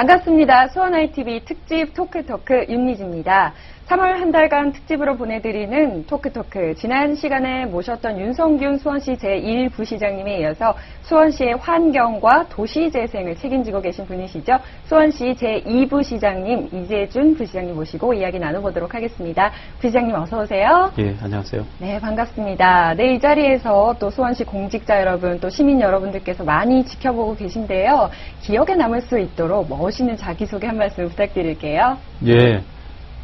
반갑습니다. 수원 ITV 특집 토크토크 윤미지입니다. 3월 한 달간 특집으로 보내드리는 토크토크. 지난 시간에 모셨던 윤성균 수원시 제1부시장님에 이어서 수원시의 환경과 도시재생을 책임지고 계신 분이시죠. 수원시 제2부시장님 이재준 부시장님 모시고 이야기 나눠보도록 하겠습니다. 부시장님 어서 오세요. 예, 안녕하세요. 네, 반갑습니다. 네, 이 자리에서 또 수원시 공직자 여러분, 또 시민 여러분들께서 많이 지켜보고 계신데요. 기억에 남을 수 있도록 멋있는 자기소개 한 말씀 부탁드릴게요. 예,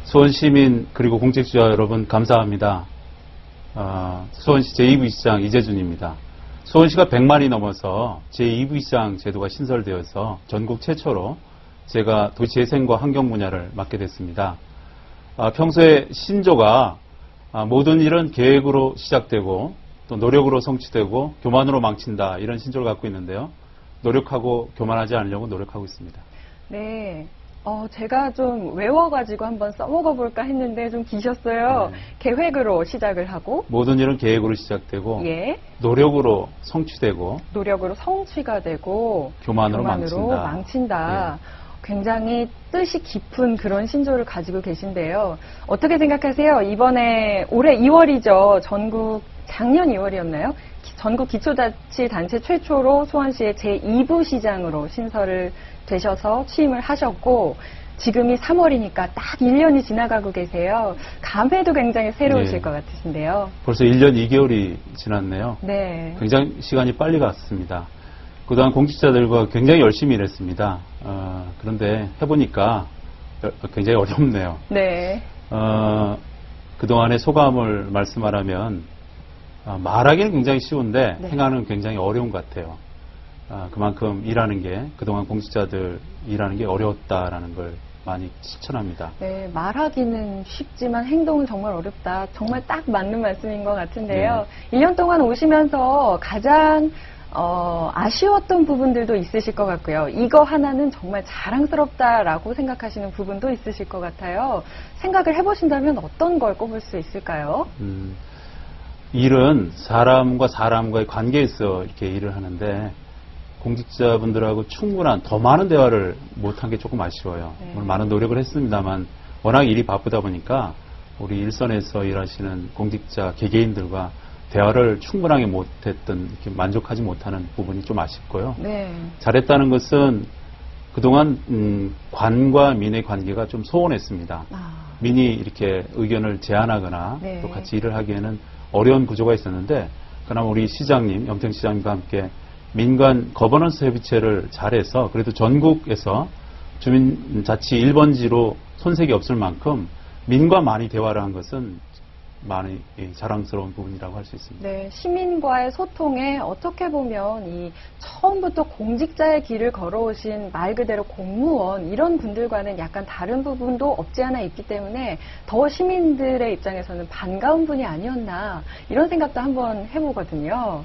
수원 시민 그리고 공직자 여러분 감사합니다. 수원시 제2부시장 이재준입니다. 수원시가 100만이 넘어서 제2부시장 제도가 신설되어서 전국 최초로 제가 도시재생과 환경 분야를 맡게 됐습니다. 평소에 신조가 모든 일은 계획으로 시작되고 또 노력으로 성취되고 교만으로 망친다 이런 신조를 갖고 있는데요. 노력하고 교만하지 않으려고 노력하고 있습니다. 네. 제가 좀 외워가지고 한번 써먹어 볼까 했는데 좀 기셨어요. 네. 계획으로 시작을 하고. 모든 일은 계획으로 시작되고 예. 노력으로 성취되고 노력으로 성취가 되고 교만으로 망친다. 망친다. 예. 굉장히 뜻이 깊은 그런 신조를 가지고 계신데요. 어떻게 생각하세요? 이번에 올해 2월이죠. 작년 2월이었나요? 전국 기초자치단체 최초로 수원시의 제2부시장으로 신설을 되셔서 취임을 하셨고 지금이 3월이니까 딱 1년이 지나가고 계세요. 감회도 굉장히 새로우실 네. 것 같으신데요. 벌써 1년 2개월이 지났네요. 네. 굉장히 시간이 빨리 갔습니다. 그동안 공직자들과 굉장히 열심히 일했습니다. 그런데 해보니까 굉장히 어렵네요. 네. 그동안의 소감을 말씀하라면 말하기는 굉장히 쉬운데 네. 행하는 굉장히 어려운 것 같아요. 그만큼 일하는 게 그동안 공직자들 일하는 게 어려웠다라는 걸 많이 실천합니다. 네, 말하기는 쉽지만 행동은 정말 어렵다. 정말 딱 맞는 말씀인 것 같은데요. 네. 1년 동안 오시면서 가장 아쉬웠던 부분들도 있으실 것 같고요. 이거 하나는 정말 자랑스럽다라고 생각하시는 부분도 있으실 것 같아요. 생각을 해보신다면 어떤 걸 꼽을 수 있을까요? 일은 사람과 사람과의 관계에서 이렇게 일을 하는데 공직자분들하고 충분한 더 많은 대화를 못한 게 조금 아쉬워요. 네. 물론 많은 노력을 했습니다만 워낙 일이 바쁘다 보니까 우리 일선에서 일하시는 공직자 개개인들과 대화를 충분하게 못했던, 이렇게 만족하지 못하는 부분이 좀 아쉽고요. 네. 잘했다는 것은 그동안 관과 민의 관계가 좀 소원했습니다. 민이 이렇게 의견을 제안하거나 네. 또 같이 일을 하기에는 어려운 구조가 있었는데 그나마 우리 시장님, 염태영 시장님과 함께 민간 거버넌스 협의체를 잘해서 그래도 전국에서 주민자치 1번지로 손색이 없을 만큼 민과 많이 대화를 한 것은 많이 자랑스러운 부분이라고 할 수 있습니다. 네, 시민과의 소통에 어떻게 보면 이 처음부터 공직자의 길을 걸어오신 말 그대로 공무원 이런 분들과는 약간 다른 부분도 없지 않아 있기 때문에 더 시민들의 입장에서는 반가운 분이 아니었나 이런 생각도 한번 해보거든요.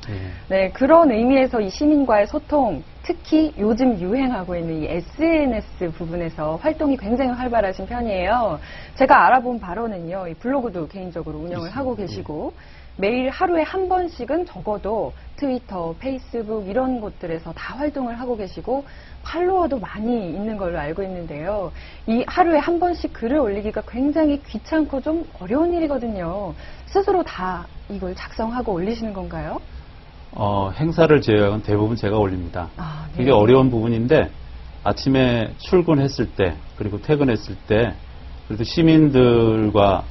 네, 그런 의미에서 이 시민과의 소통 특히 요즘 유행하고 있는 이 SNS 부분에서 활동이 굉장히 활발하신 편이에요. 제가 알아본 바로는요, 이 블로그도 개인적으로 운영을 하고 계시고, 매일 하루에 한 번씩은 적어도 트위터, 페이스북 이런 곳들에서 다 활동을 하고 계시고, 팔로워도 많이 있는 걸로 알고 있는데요. 이 하루에 한 번씩 글을 올리기가 굉장히 귀찮고 좀 어려운 일이거든요. 스스로 다 이걸 작성하고 올리시는 건가요? 행사를 제외하고는 대부분 제가 올립니다. 네. 이게 어려운 부분인데 아침에 출근했을 때 그리고 퇴근했을 때 그래도 시민들과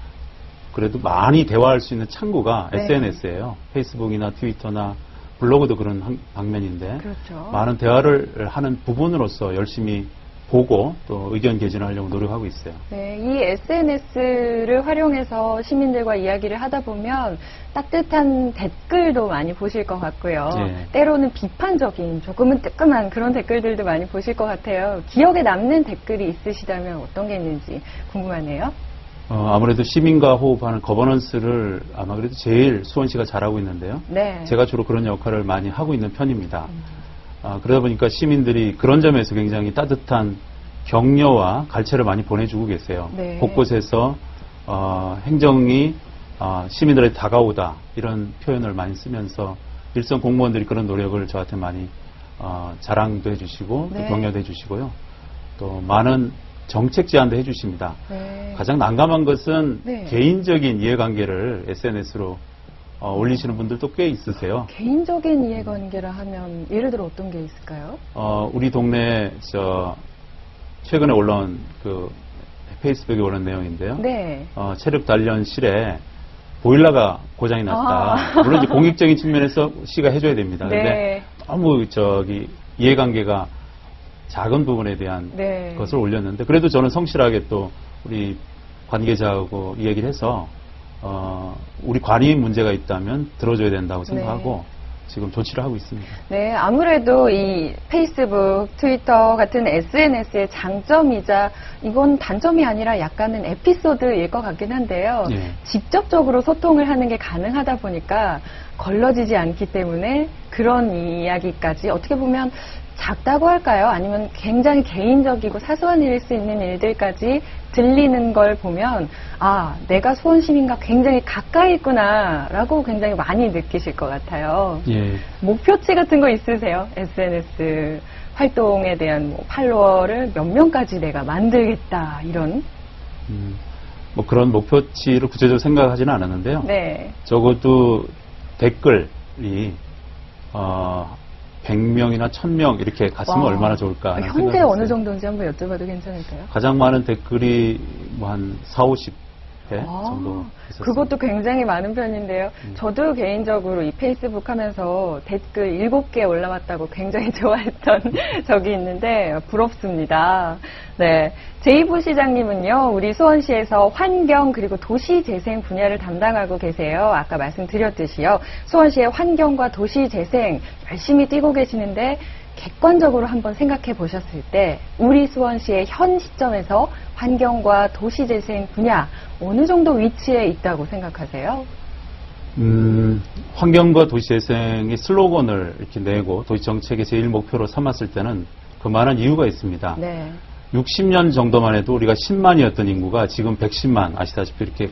그래도 많이 대화할 수 있는 창구가 네. SNS예요. 페이스북이나 트위터나 블로그도 그런 방면인데 그렇죠. 많은 대화를 하는 부분으로서 열심히 보고 또 의견 개진을 하려고 노력하고 있어요. 네, 이 SNS를 활용해서 시민들과 이야기를 하다 보면 따뜻한 댓글도 많이 보실 것 같고요. 네. 때로는 비판적인 조금은 뜨끔한 그런 댓글들도 많이 보실 것 같아요. 기억에 남는 댓글이 있으시다면 어떤 게 있는지 궁금하네요. 아무래도 시민과 호흡하는 거버넌스를 아마 그래도 제일 수원시가 잘하고 있는데요. 네. 제가 주로 그런 역할을 많이 하고 있는 편입니다. 그러다 보니까 시민들이 그런 점에서 굉장히 따뜻한 격려와 갈채를 많이 보내주고 계세요. 네. 곳곳에서 행정이 시민들에게 다가오다 이런 표현을 많이 쓰면서 일선 공무원들이 그런 노력을 저한테 많이 자랑도 해주시고 네. 또 격려도 해주시고요. 또 많은 정책 제안도 해주십니다. 네. 가장 난감한 것은 네. 개인적인 이해관계를 SNS로 올리시는 분들도 꽤 있으세요. 개인적인 이해관계라 하면 예를 들어 어떤 게 있을까요? 우리 동네 최근에 올라온 페이스북에 올라온 내용인데요. 네. 체력 단련실에 보일러가 고장이 났다. 물론 이제 공익적인 측면에서 시가 해줘야 됩니다. 네. 근데 너무 이해관계가 작은 부분에 대한 네. 것을 올렸는데 그래도 저는 성실하게 또 우리 관계자하고 이 얘기를 해서 우리 관이 문제가 있다면 들어줘야 된다고 생각하고 지금 조치를 하고 있습니다. 네, 아무래도 이 페이스북, 트위터 같은 SNS의 장점이자 이건 단점이 아니라 약간은 에피소드일 것 같긴 한데요. 예. 직접적으로 소통을 하는 게 가능하다 보니까 걸러지지 않기 때문에 그런 이야기까지 어떻게 보면 작다고 할까요? 아니면 굉장히 개인적이고 사소한 일일 수 있는 일들까지 들리는 걸 보면 아, 내가 수원시민과 굉장히 가까이 있구나 라고 굉장히 많이 느끼실 것 같아요. 예. 목표치 같은 거 있으세요? SNS 활동에 대한 팔로워를 몇 명까지 내가 만들겠다 이런? 뭐 그런 목표치를 구체적으로 생각하지는 않았는데요. 네. 적어도 댓글이 100명이나 1000명 이렇게 갔으면 와. 얼마나 좋을까 하는 현재 생각을 어느 했어요. 정도인지 한번 여쭤봐도 괜찮을까요? 가장 많은 댓글이 뭐 한 4, 50회 정도 있었어요. 그것도 굉장히 많은 편인데요. 저도 개인적으로 이 페이스북 하면서 댓글 7개 올라왔다고 굉장히 좋아했던 적이 있는데 부럽습니다. 네. 제이부 시장님은요, 우리 수원시에서 환경 그리고 도시재생 분야를 담당하고 계세요. 아까 말씀드렸듯이요. 수원시의 환경과 도시재생 열심히 뛰고 계시는데 객관적으로 한번 생각해 보셨을 때 우리 수원시의 현 시점에서 환경과 도시재생 분야 어느 정도 위치에 있다고 생각하세요? 환경과 도시재생의 슬로건을 이렇게 내고 도시정책의 제일 목표로 삼았을 때는 그만한 이유가 있습니다. 네. 60년 정도만 해도 우리가 10만이었던 인구가 지금 110만 아시다시피 이렇게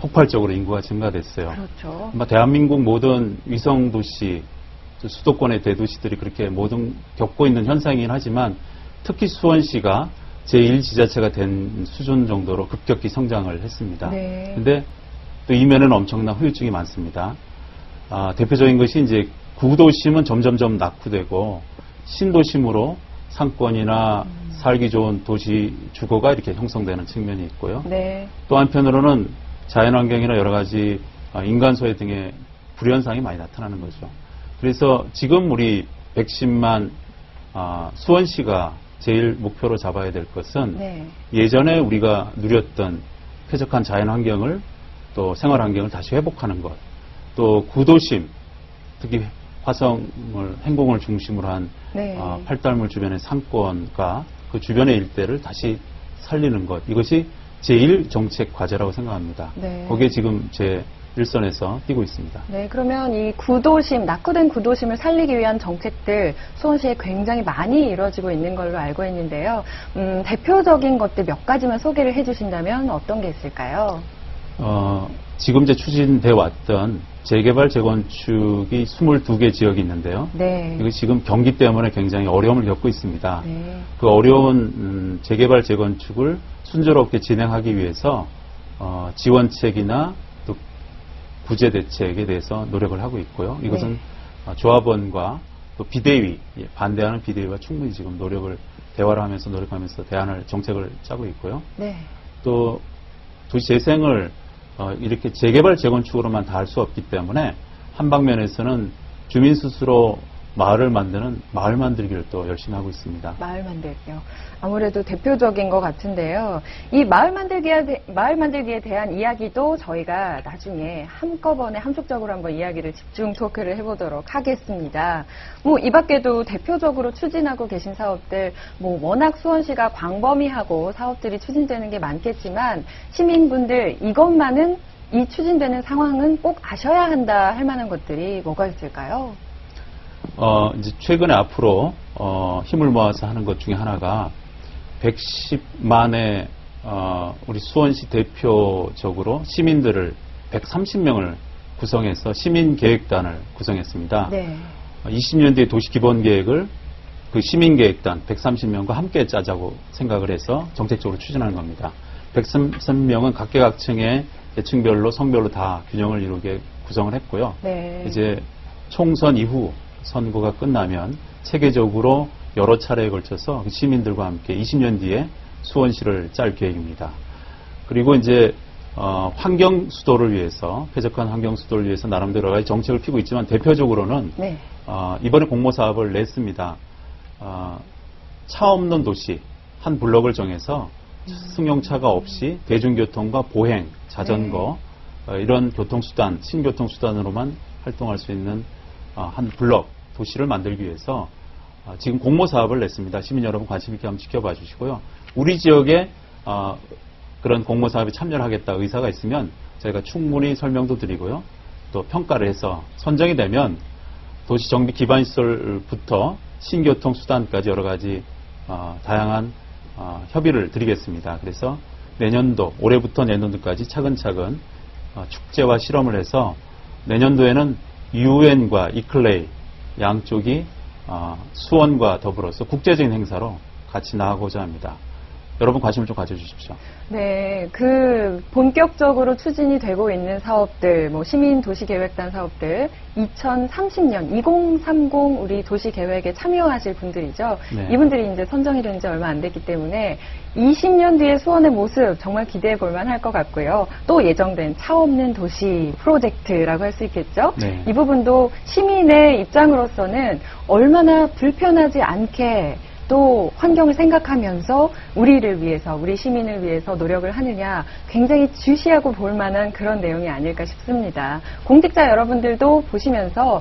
폭발적으로 인구가 증가됐어요. 그렇죠. 아마 대한민국 모든 위성도시, 수도권의 대도시들이 그렇게 모든 겪고 있는 현상이긴 하지만 특히 수원시가 제1지자체가 된 수준 정도로 급격히 성장을 했습니다. 네. 근데 또 이면에는 엄청난 후유증이 많습니다. 대표적인 것이 이제 구도심은 점점점 낙후되고 신도심으로 상권이나 살기 좋은 도시 주거가 이렇게 형성되는 측면이 있고요. 네. 또 한편으로는 자연환경이나 여러 가지 인간소외 등의 불현상이 많이 나타나는 거죠. 그래서 지금 우리 110만 수원시가 제일 목표로 잡아야 될 것은 네. 예전에 우리가 누렸던 쾌적한 자연환경을 또 생활환경을 다시 회복하는 것, 또 구도심, 특히 행궁을 중심으로 한 네. 팔달물 주변의 상권과 그 주변의 일대를 다시 살리는 것, 이것이 제1 정책 과제라고 생각합니다. 네. 거기에 지금 제 일선에서 뛰고 있습니다. 네, 그러면 이 구도심, 낙후된 구도심을 살리기 위한 정책들 수원시에 굉장히 많이 이루어지고 있는 걸로 알고 있는데요. 대표적인 것들 몇 가지만 소개를 해주신다면 어떤 게 있을까요? 지금 이제 추진되어 왔던 재개발, 재건축이 22개 지역이 있는데요. 네. 이거 지금 경기 때문에 굉장히 어려움을 겪고 있습니다. 네. 그 어려운 재개발, 재건축을 순조롭게 진행하기 위해서 지원책이나 또 구제 대책에 대해서 노력을 하고 있고요. 이것은 조합원과 또 비대위, 반대하는 비대위와 충분히 지금 대화를 하면서 노력하면서 정책을 짜고 있고요. 네. 또 도시 재생을 이렇게 재개발, 재건축으로만 다 할 수 없기 때문에 한 방면에서는 주민 스스로 마을을 만드는 마을 만들기를 또 열심히 하고 있습니다. 마을 만들기요. 아무래도 대표적인 것 같은데요. 이 마을 만들기에 대한 이야기도 저희가 나중에 한꺼번에 함축적으로 한번 이야기를 집중 토크를 해보도록 하겠습니다. 이 밖에도 대표적으로 추진하고 계신 사업들, 워낙 수원시가 광범위하고 사업들이 추진되는 게 많겠지만 시민분들 이것만은 이 추진되는 상황은 꼭 아셔야 한다 할 만한 것들이 뭐가 있을까요? 이제 최근에 앞으로 힘을 모아서 하는 것 중에 하나가 110만의 우리 수원시 대표적으로 시민들을 130명을 구성해서 시민계획단을 구성했습니다. 네. 20년 뒤에 도시기본계획을 그 시민계획단 130명과 함께 짜자고 생각을 해서 정책적으로 추진하는 겁니다. 130명은 각계각층의 계층별로 성별로 다 균형을 이루게 구성을 했고요. 네. 이제 총선 이후 선거가 끝나면 체계적으로 여러 차례에 걸쳐서 시민들과 함께 20년 뒤에 수원시를 짤 계획입니다. 그리고 이제 환경 수도를 위해서, 쾌적한 환경 수도를 위해서 나름대로 여러 가지 정책을 피고 있지만 대표적으로는 네. 이번에 공모 사업을 냈습니다. 차 없는 도시 한 블럭을 정해서 승용차가 없이 대중교통과 보행, 자전거 이런 교통수단, 신교통수단으로만 활동할 수 있는 한 블럭 도시를 만들기 위해서 지금 공모 사업을 냈습니다. 시민 여러분 관심 있게 한번 지켜봐 주시고요. 우리 지역에 그런 공모 사업에 참여를 하겠다 의사가 있으면 저희가 충분히 설명도 드리고요. 또 평가를 해서 선정이 되면 도시 정비 기반 시설부터 신교통 수단까지 여러 가지 다양한 협의를 드리겠습니다. 그래서 내년도, 올해부터 내년도까지 차근차근 축제와 실험을 해서 내년도에는 유엔과 이클레이 양쪽이 수원과 더불어서 국제적인 행사로 같이 나가고자 합니다. 여러분 관심을 좀 가져주십시오. 네, 본격적으로 추진이 되고 있는 사업들, 시민도시계획단 사업들, 2030년, 2030 우리 도시계획에 참여하실 분들이죠. 네. 이분들이 이제 선정이 된 지 얼마 안 됐기 때문에 20년 뒤의 수원의 모습 정말 기대해 볼 만할 것 같고요. 또 예정된 차 없는 도시 프로젝트라고 할 수 있겠죠. 네. 이 부분도 시민의 입장으로서는 얼마나 불편하지 않게 또 환경을 생각하면서 우리를 위해서, 우리 시민을 위해서 노력을 하느냐 굉장히 주시하고 볼 만한 그런 내용이 아닐까 싶습니다. 공직자 여러분들도 보시면서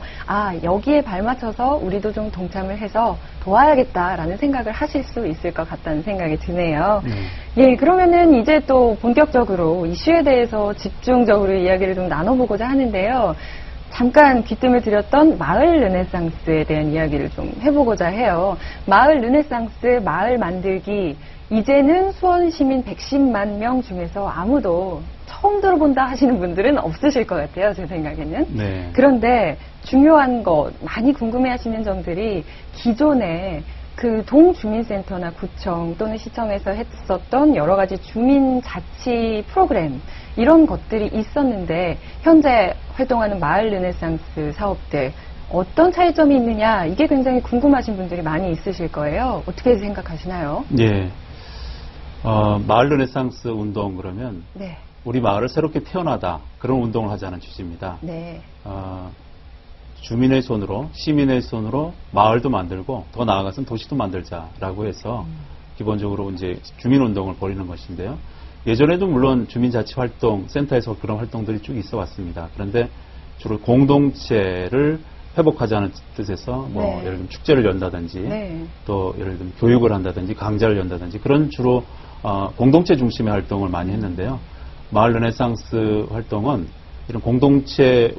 여기에 발맞춰서 우리도 좀 동참을 해서 도와야겠다라는 생각을 하실 수 있을 것 같다는 생각이 드네요. 예, 그러면은 이제 또 본격적으로 이슈에 대해서 집중적으로 이야기를 좀 나눠보고자 하는데요. 잠깐 귀뜸을 드렸던 마을 르네상스에 대한 이야기를 좀 해보고자 해요. 마을 르네상스, 마을 만들기, 이제는 수원 시민 110만 명 중에서 아무도 처음 들어본다 하시는 분들은 없으실 것 같아요, 제 생각에는. 네. 그런데 중요한 것, 많이 궁금해 하시는 점들이 기존에 그 동주민센터나 구청 또는 시청에서 했었던 여러 가지 주민자치 프로그램 이런 것들이 있었는데 현재 활동하는 마을 르네상스 사업들 어떤 차이점이 있느냐 이게 굉장히 궁금하신 분들이 많이 있으실 거예요. 어떻게 생각하시나요? 예. 마을 르네상스 운동 그러면 네. 우리 마을을 새롭게 태어나다 그런 운동을 하자는 취지입니다. 네. 주민의 손으로, 시민의 손으로 마을도 만들고 더 나아가서는 도시도 만들자라고 해서 기본적으로 이제 주민운동을 벌이는 것인데요. 예전에도 물론 주민자치 활동, 센터에서 그런 활동들이 쭉 있어 왔습니다. 그런데 주로 공동체를 회복하자는 뜻에서 네. 예를 들면 축제를 연다든지 네. 또 예를 들면 교육을 한다든지 강좌를 연다든지 그런 주로 공동체 중심의 활동을 많이 했는데요. 마을 르네상스 활동은 이런 공동체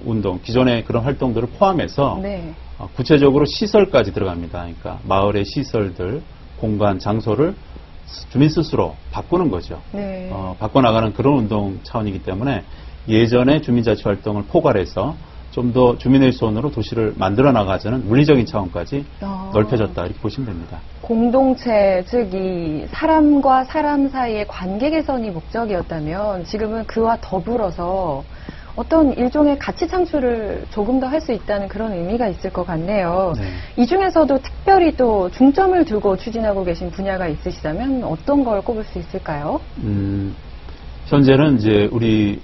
운동, 기존의 그런 활동들을 포함해서 네. 구체적으로 시설까지 들어갑니다. 그러니까 마을의 시설들, 공간, 장소를 주민 스스로 바꾸는 거죠. 네. 바꿔나가는 그런 운동 차원이기 때문에 예전의 주민자치 활동을 포괄해서 좀 더 주민의 손으로 도시를 만들어 나가자는 물리적인 차원까지 넓혀졌다 이렇게 보시면 됩니다. 공동체, 즉 이 사람과 사람 사이의 관계 개선이 목적이었다면 지금은 그와 더불어서 어떤 일종의 가치 창출을 조금 더 할 수 있다는 그런 의미가 있을 것 같네요. 네. 이 중에서도 특별히 또 중점을 두고 추진하고 계신 분야가 있으시다면 어떤 걸 꼽을 수 있을까요? 현재는 이제 우리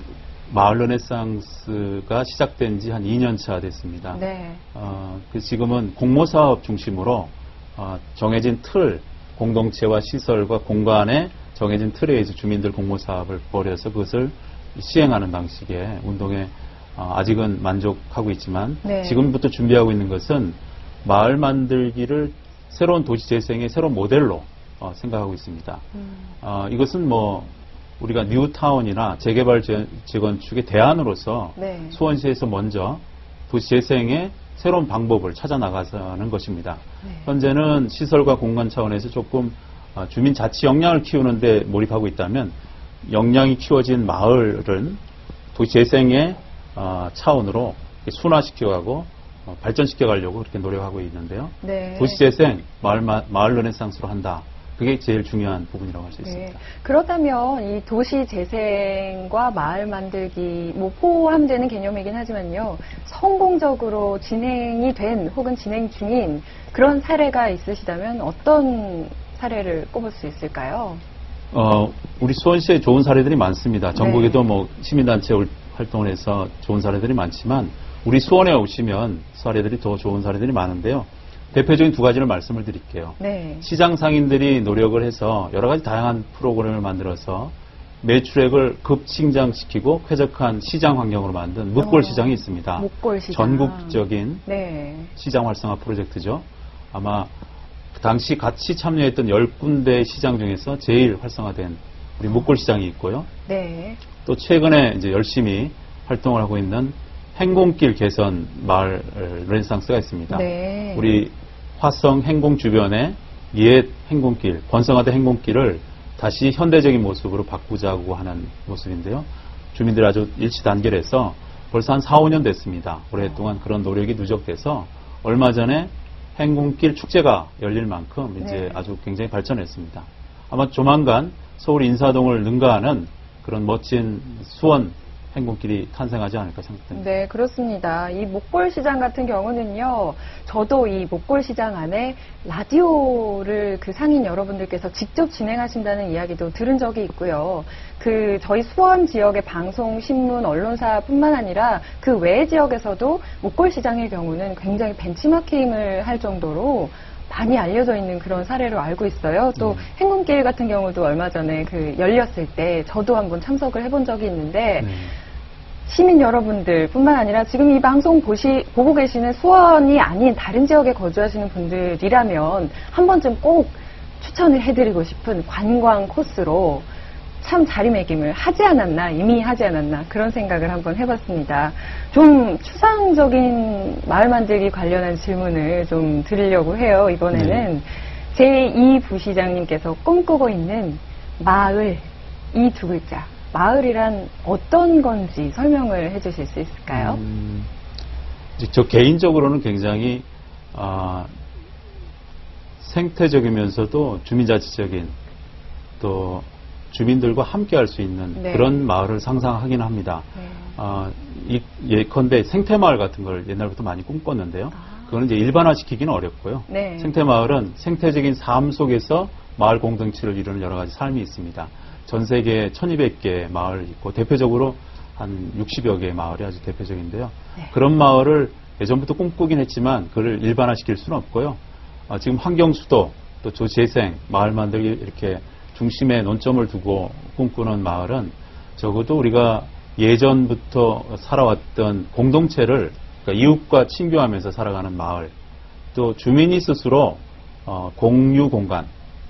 마을 르네상스가 시작된 지 한 2년 차 됐습니다. 네. 지금은 공모사업 중심으로 정해진 틀, 공동체와 시설과 공간에 정해진 틀에 의해서 주민들 공모사업을 벌여서 그것을 시행하는 방식의 운동에 아직은 만족하고 있지만 네. 지금부터 준비하고 있는 것은 마을 만들기를 새로운 도시 재생의 새로운 모델로 생각하고 있습니다. 이것은 우리가 뉴타운이나 재개발 재건축의 대안으로서 네. 수원시에서 먼저 도시 재생의 새로운 방법을 찾아 나가자는 것입니다. 네. 현재는 시설과 공간 차원에서 조금 주민 자치 역량을 키우는데 몰입하고 있다면 역량이 키워진 마을은 도시 재생의 차원으로 순화시켜가고 발전시켜 가려고 그렇게 노력하고 있는데요. 네. 도시재생, 마을 르네상스로 한다. 그게 제일 중요한 부분이라고 할 수 있습니다. 그렇다면 이 도시 재생과 마을 만들기 뭐 포함되는 개념이긴 하지만요. 성공적으로 진행이 된 혹은 진행 중인 그런 사례가 있으시다면 어떤 사례를 꼽을 수 있을까요? 우리 수원시에 좋은 사례들이 많습니다. 전국에도 뭐 시민단체 활동을 해서 좋은 사례들이 많지만 우리 수원에 오시면 사례들이 더 좋은 사례들이 많은데요. 대표적인 두 가지를 말씀을 드릴게요. 네. 시장 상인들이 노력을 해서 여러 가지 다양한 프로그램을 만들어서 매출액을 급증장시키고 쾌적한 시장 환경으로 만든 묵골 시장이 있습니다. 묵골 시장. 전국적인 네. 시장 활성화 프로젝트죠. 아마 그 당시 같이 참여했던 10군데 시장 중에서 제일 활성화된 우리 묵골 시장이 있고요. 네. 또 최근에 이제 열심히 활동을 하고 있는 행공길 개선 마을 르네상스가 있습니다. 네. 우리 화성 행공 주변에 옛 행공길, 번성하던 행공길을 다시 현대적인 모습으로 바꾸자고 하는 모습인데요. 주민들이 아주 일치 단결해서 벌써 한 4, 5년 됐습니다. 오랫동안 그런 노력이 누적돼서 얼마 전에 행공길 축제가 열릴 만큼 이제 아주 굉장히 발전했습니다. 아마 조만간 서울 인사동을 능가하는 그런 멋진 수원 행공길이 탄생하지 않을까 생각됩니다. 네, 그렇습니다. 이 목골시장 같은 경우는요, 저도 이 목골시장 안에 라디오를 그 상인 여러분들께서 직접 진행하신다는 이야기도 들은 적이 있고요. 저희 수원 지역의 방송, 신문, 언론사뿐만 아니라 그 외의 지역에서도 목골시장의 경우는 굉장히 벤치마킹을 할 정도로 많이 알려져 있는 그런 사례로 알고 있어요. 또 행군길 같은 경우도 얼마 전에 열렸을 때 저도 한번 참석을 해본 적이 있는데 시민 여러분들 뿐만 아니라 지금 이 방송 보고 계시는 수원이 아닌 다른 지역에 거주하시는 분들이라면 한 번쯤 꼭 추천을 해드리고 싶은 관광 코스로 참 자리매김을 하지 않았나, 이미 하지 않았나 그런 생각을 한번 해봤습니다. 좀 추상적인 마을 만들기 관련한 질문을 좀 드리려고 해요. 이번에는 제2 부시장님께서 꿈꾸고 있는 마을, 이 두 글자. 마을이란 어떤 건지 설명을 해주실 수 있을까요? 저 개인적으로는 굉장히 생태적이면서도 주민자치적인 또 주민들과 함께 할 수 있는 그런 마을을 상상하긴 합니다. 예컨대 생태마을 같은 걸 옛날부터 많이 꿈꿨는데요. 그거는 이제 일반화시키기는 어렵고요. 생태마을은 생태적인 삶 속에서 마을 공동체를 이루는 여러 가지 삶이 있습니다. 전 세계에 1200개 마을 있고 대표적으로 한 60여 개의 마을이 아주 대표적인데요. 그런 마을을 예전부터 꿈꾸긴 했지만 그걸 일반화시킬 수는 없고요. 지금 환경수도 또 조재생, 마을 만들기 이렇게 중심에 논점을 두고 꿈꾸는 마을은 적어도 우리가 예전부터 살아왔던 공동체를 그러니까 이웃과 친교하면서 살아가는 마을 또 주민이 스스로 공유 공간,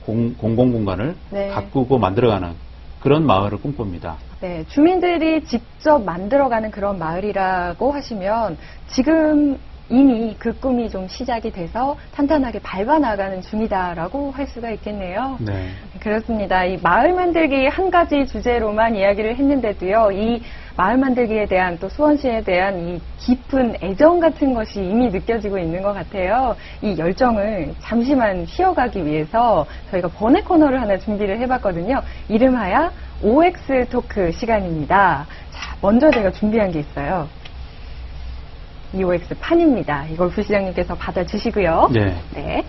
공공공간을 가꾸고 만들어가는 그런 마을을 꿈꿉니다. 네, 주민들이 직접 만들어가는 그런 마을이라고 하시면 지금 이미 그 꿈이 좀 시작이 돼서 탄탄하게 밟아나가는 중이다라고 할 수가 있겠네요. 네. 그렇습니다. 이 마을 만들기 한 가지 주제로만 이야기를 했는데도요, 이 마을 만들기에 대한 또 수원시에 대한 이 깊은 애정 같은 것이 이미 느껴지고 있는 것 같아요. 이 열정을 잠시만 쉬어가기 위해서 저희가 번외 코너를 하나 준비를 해봤거든요. 이름하여 OX 토크 시간입니다. 자, 먼저 제가 준비한 게 있어요. EOX 판입니다. 이걸 부시장님께서 받아주시고요. 네.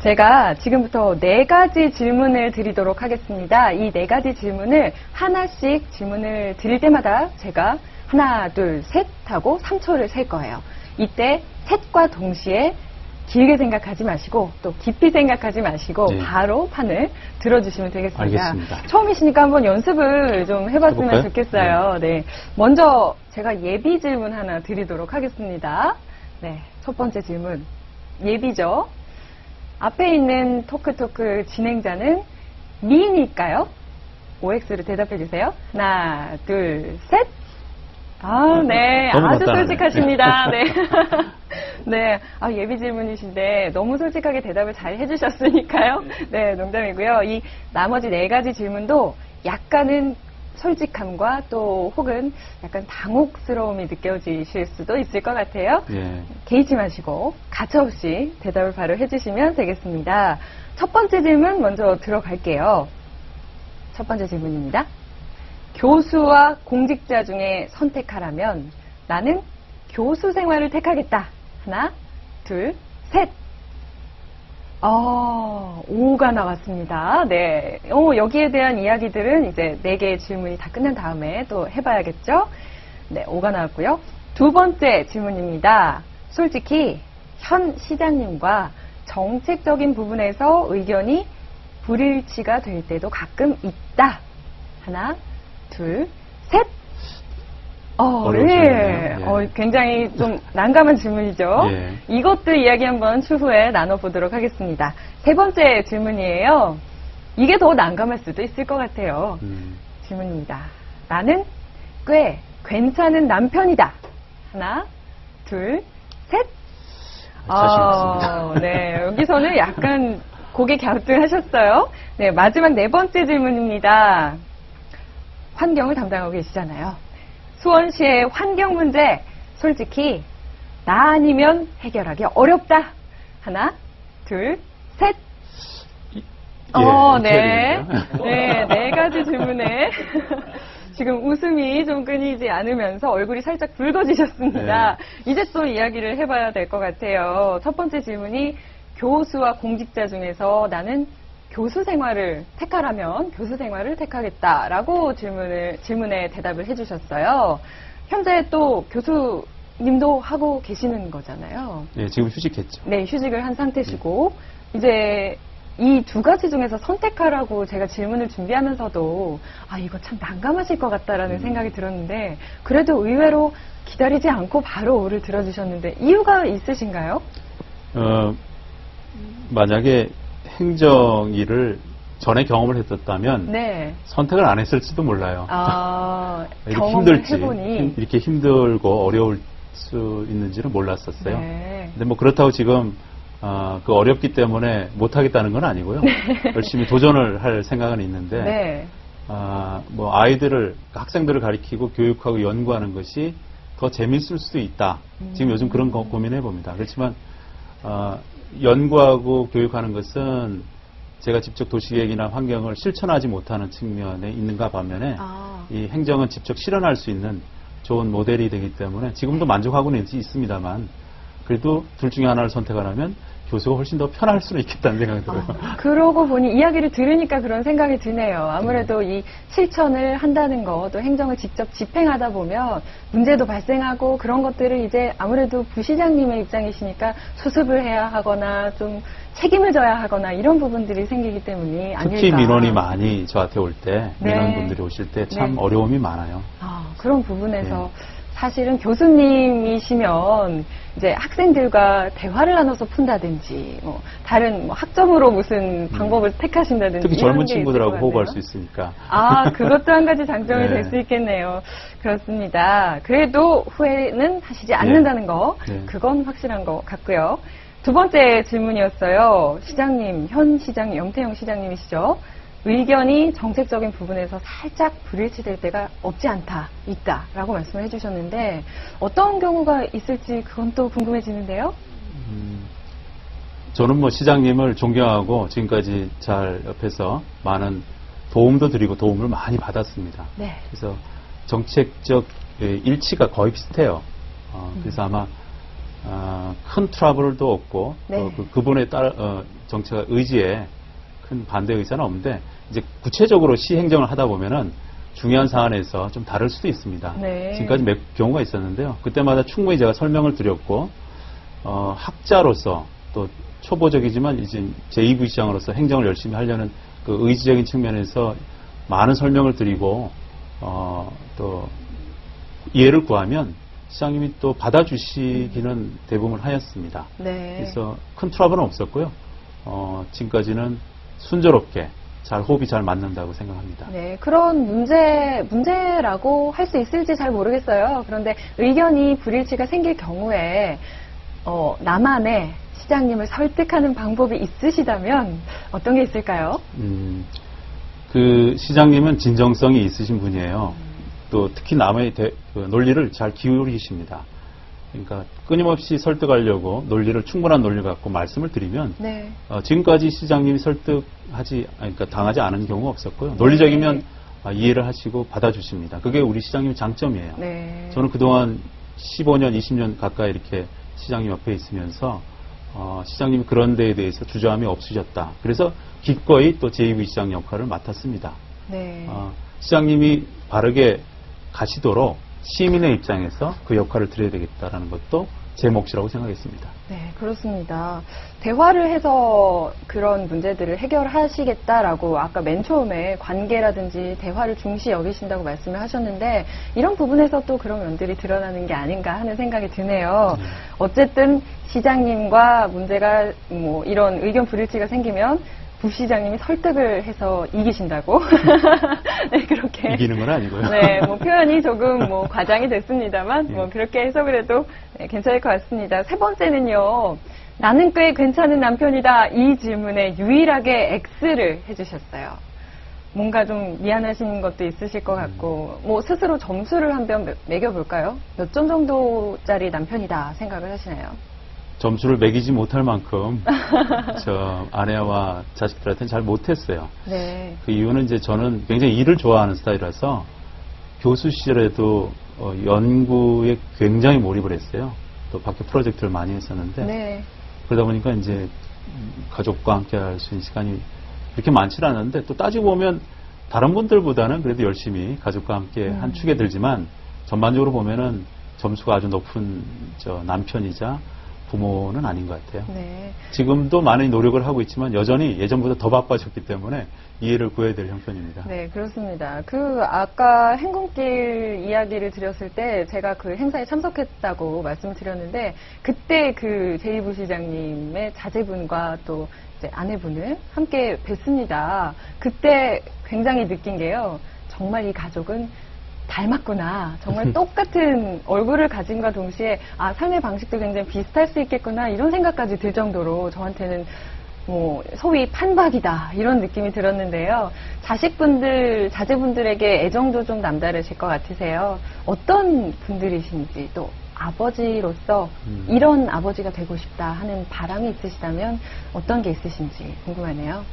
제가 지금부터 4가지 질문을 드리도록 하겠습니다. 이 4가지 질문을 하나씩 질문을 드릴 때마다 제가 하나, 둘, 셋 하고 3초를 셀 거예요. 이때 셋과 동시에 길게 생각하지 마시고 또 깊이 생각하지 마시고 바로 판을 들어주시면 되겠습니다. 알겠습니다. 처음이시니까 한번 연습을 좀 해봤으면 좋겠어요. 네. 먼저 제가 예비 질문 하나 드리도록 하겠습니다. 네. 첫 번째 질문. 예비죠. 앞에 있는 토크 진행자는 미인일까요? OX로 대답해 주세요. 하나, 둘, 셋. 네. 아주 솔직하십니다. 네. 네. 예비 질문이신데 너무 솔직하게 대답을 잘 해주셨으니까요. 네, 농담이고요. 이 나머지 4가지 질문도 약간은 솔직함과 또 혹은 약간 당혹스러움이 느껴지실 수도 있을 것 같아요. 예. 개의치 마시고 가차없이 대답을 바로 해주시면 되겠습니다. 첫 번째 질문 먼저 들어갈게요. 첫 번째 질문입니다. 교수와 공직자 중에 선택하라면 나는 교수 생활을 택하겠다. 하나, 둘, 셋. 5가 나왔습니다. 네. 여기에 대한 이야기들은 이제 4개의 질문이 다 끝난 다음에 또 해봐야겠죠? 네, 5가 나왔고요. 두 번째 질문입니다. 솔직히 현 시장님과 정책적인 부분에서 의견이 불일치가 될 때도 가끔 있다. 하나, 둘, 셋. 어려운 예. 질문이네요. 예. 굉장히 좀 난감한 질문이죠. 예. 이것들 이야기 한번 추후에 나눠보도록 하겠습니다. 세 번째 질문이에요. 이게 더 난감할 수도 있을 것 같아요. 질문입니다. 나는 꽤 괜찮은 남편이다. 하나, 둘, 셋. 자신 있습니다. 네. 여기서는 약간 고개 갸우뚱하셨어요. 네. 마지막 네 번째 질문입니다. 환경을 담당하고 계시잖아요. 수원시의 환경 문제, 솔직히 나 아니면 해결하기 어렵다. 하나, 둘, 셋. 네. 네, 4가지 질문에 지금 웃음이 좀 끊이지 않으면서 얼굴이 살짝 붉어지셨습니다. 네. 이제 또 이야기를 해봐야 될 것 같아요. 첫 번째 질문이 교수와 공직자 중에서 나는 교수 생활을 택하라면 교수 생활을 택하겠다라고 질문에 대답을 해주셨어요. 현재 또 교수님도 하고 계시는 거잖아요. 네, 지금 휴직했죠. 네, 휴직을 한 상태시고 이제 이 2가지 중에서 선택하라고 제가 질문을 준비하면서도 이거 참 난감하실 것 같다라는 생각이 들었는데 그래도 의외로 기다리지 않고 바로 오를 들어주셨는데 이유가 있으신가요? 만약에 행정일을 전에 경험을 했었다면 네. 선택을 안 했을지도 몰라요. 이렇게 경험을 힘들지, 해보니 이렇게 힘들고 어려울 수 있는지는 몰랐었어요. 네. 근데 뭐 그렇다고 지금 그 어렵기 때문에 못하겠다는 건 아니고요. 열심히 도전을 할 생각은 있는데 네. 뭐 아이들을 학생들을 가리키고 교육하고 연구하는 것이 더 재밌을 수도 있다. 지금 요즘 그런 거 고민해 봅니다. 그렇지만 연구하고 교육하는 것은 제가 직접 도시계획이나 환경을 실천하지 못하는 측면에 있는가 반면에 이 행정은 직접 실현할 수 있는 좋은 모델이 되기 때문에 지금도 만족하고는 있습니다만 그래도 둘 중에 하나를 선택하라면 교수가 훨씬 더 편할 수는 있겠다는 생각이 들어요. 그러고 보니 이야기를 들으니까 그런 생각이 드네요. 아무래도 이 실천을 한다는 거, 또 행정을 직접 집행하다 보면 문제도 발생하고 그런 것들을 이제 아무래도 부시장님의 입장이시니까 수습을 해야 하거나 좀 책임을 져야 하거나 이런 부분들이 생기기 때문이 아닐까. 특히 민원이 많이 저한테 올 때, 네. 민원분들이 오실 때 참 네. 어려움이 많아요. 그런 부분에서 사실은 교수님이시면 이제 학생들과 대화를 나눠서 푼다든지 뭐 다른 뭐 학점으로 무슨 방법을 택하신다든지 특히 이런 젊은 게 친구들하고 있을 것 호흡할 같네요. 수 있으니까. 그것도 한 가지 장점이 네. 될 수 있겠네요. 그렇습니다. 그래도 후회는 하시지 않는다는 거, 네. 그건 확실한 것 같고요. 두 번째 질문이었어요. 시장님, 현 시장 염태영 시장님이시죠. 의견이 정책적인 부분에서 살짝 불일치될 때가 없지 않다, 있다라고 말씀을 해주셨는데 어떤 경우가 있을지 그건 또 궁금해지는데요. 저는 뭐 시장님을 존경하고 지금까지 잘 옆에서 많은 도움도 드리고 도움을 많이 받았습니다. 네. 그래서 정책적 일치가 거의 비슷해요. 그래서 아마 큰 트러블도 없고 네. 그분의 정책 의지에 큰 반대 의사는 없는데 이제 구체적으로 시 행정을 하다 보면은 중요한 사안에서 좀 다를 수도 있습니다. 네. 지금까지 몇 경우가 있었는데요. 그때마다 충분히 제가 설명을 드렸고 학자로서 또 초보적이지만 이제 제2부 시장으로서 행정을 열심히 하려는 그 의지적인 측면에서 많은 설명을 드리고 또 이해를 구하면 시장님이 또 받아주시기는 대부분 하였습니다. 네. 그래서 큰 트러블은 없었고요. 지금까지는 순조롭게 호흡이 잘 맞는다고 생각합니다. 네, 그런 문제라고 할 수 있을지 잘 모르겠어요. 그런데 의견이 불일치가 생길 경우에 나만의 시장님을 설득하는 방법이 있으시다면 어떤 게 있을까요? 그 시장님은 진정성이 있으신 분이에요. 또 특히 남의 그 논리를 잘 기울이십니다. 그러니까 끊임없이 설득하려고 충분한 논리를 갖고 말씀을 드리면 네. 지금까지 시장님이 그러니까 당하지 않은 경우가 없었고요. 논리적이면 이해를 하시고 받아주십니다. 그게 우리 시장님의 장점이에요. 네. 저는 그동안 15년, 20년 가까이 이렇게 시장님 옆에 있으면서 시장님이 그런 데에 대해서 주저함이 없으셨다. 그래서 기꺼이 또 제2부시장 역할을 맡았습니다. 네. 시장님이 바르게 가시도록 시민의 입장에서 그 역할을 드려야 되겠다라는 것도 제 몫이라고 생각했습니다. 네, 그렇습니다. 대화를 해서 그런 문제들을 해결하시겠다라고 아까 맨 처음에 관계라든지 대화를 중시 여기신다고 말씀을 하셨는데 이런 부분에서 또 그런 면들이 드러나는 게 아닌가 하는 생각이 드네요. 어쨌든 시장님과 문제가 뭐 이런 의견 불일치가 생기면 부시장님이 설득을 해서 이기신다고. 네, 그렇게. 이기는 건 아니고요. 네, 뭐 표현이 조금 뭐 과장이 됐습니다만, 뭐 그렇게 해석을 해도 네, 괜찮을 것 같습니다. 세 번째는요, 나는 꽤 괜찮은 남편이다. 이 질문에 유일하게 X를 해주셨어요. 뭔가 좀 미안하신 것도 있으실 것 같고, 뭐 스스로 점수를 한번 매겨볼까요? 몇 점 정도짜리 남편이다 생각을 하시나요? 점수를 매기지 못할 만큼 저 아내와 자식들한테는 잘 못했어요. 네. 그 이유는 이제 저는 굉장히 일을 좋아하는 스타일이라서 교수 시절에도 연구에 굉장히 몰입을 했어요. 또 밖에 프로젝트를 많이 했었는데 네. 그러다 보니까 이제 가족과 함께 할 수 있는 시간이 그렇게 많지는 않았는데 또 따지고 보면 다른 분들보다는 그래도 열심히 가족과 함께 한 축에 들지만 전반적으로 보면은 점수가 아주 높은 저 남편이자 부모는 아닌 것 같아요. 네. 지금도 많은 노력을 하고 있지만 여전히 예전보다 더 바빠졌기 때문에 이해를 구해야 될 형편입니다. 네, 그렇습니다. 아까 행군길 이야기를 드렸을 때 제가 그 행사에 참석했다고 말씀을 드렸는데 그때 그 제2부시장님의 자제분과 또 이제 아내분을 함께 뵀습니다. 그때 굉장히 느낀 게요. 정말 이 가족은 닮았구나. 정말 똑같은 얼굴을 가진과 동시에 삶의 방식도 굉장히 비슷할 수 있겠구나. 이런 생각까지 들 정도로 저한테는 뭐 소위 판박이다. 이런 느낌이 들었는데요. 자제분들에게 애정도 좀 남다르실 것 같으세요. 어떤 분들이신지 또 아버지로서 이런 아버지가 되고 싶다 하는 바람이 있으시다면 어떤 게 있으신지 궁금하네요.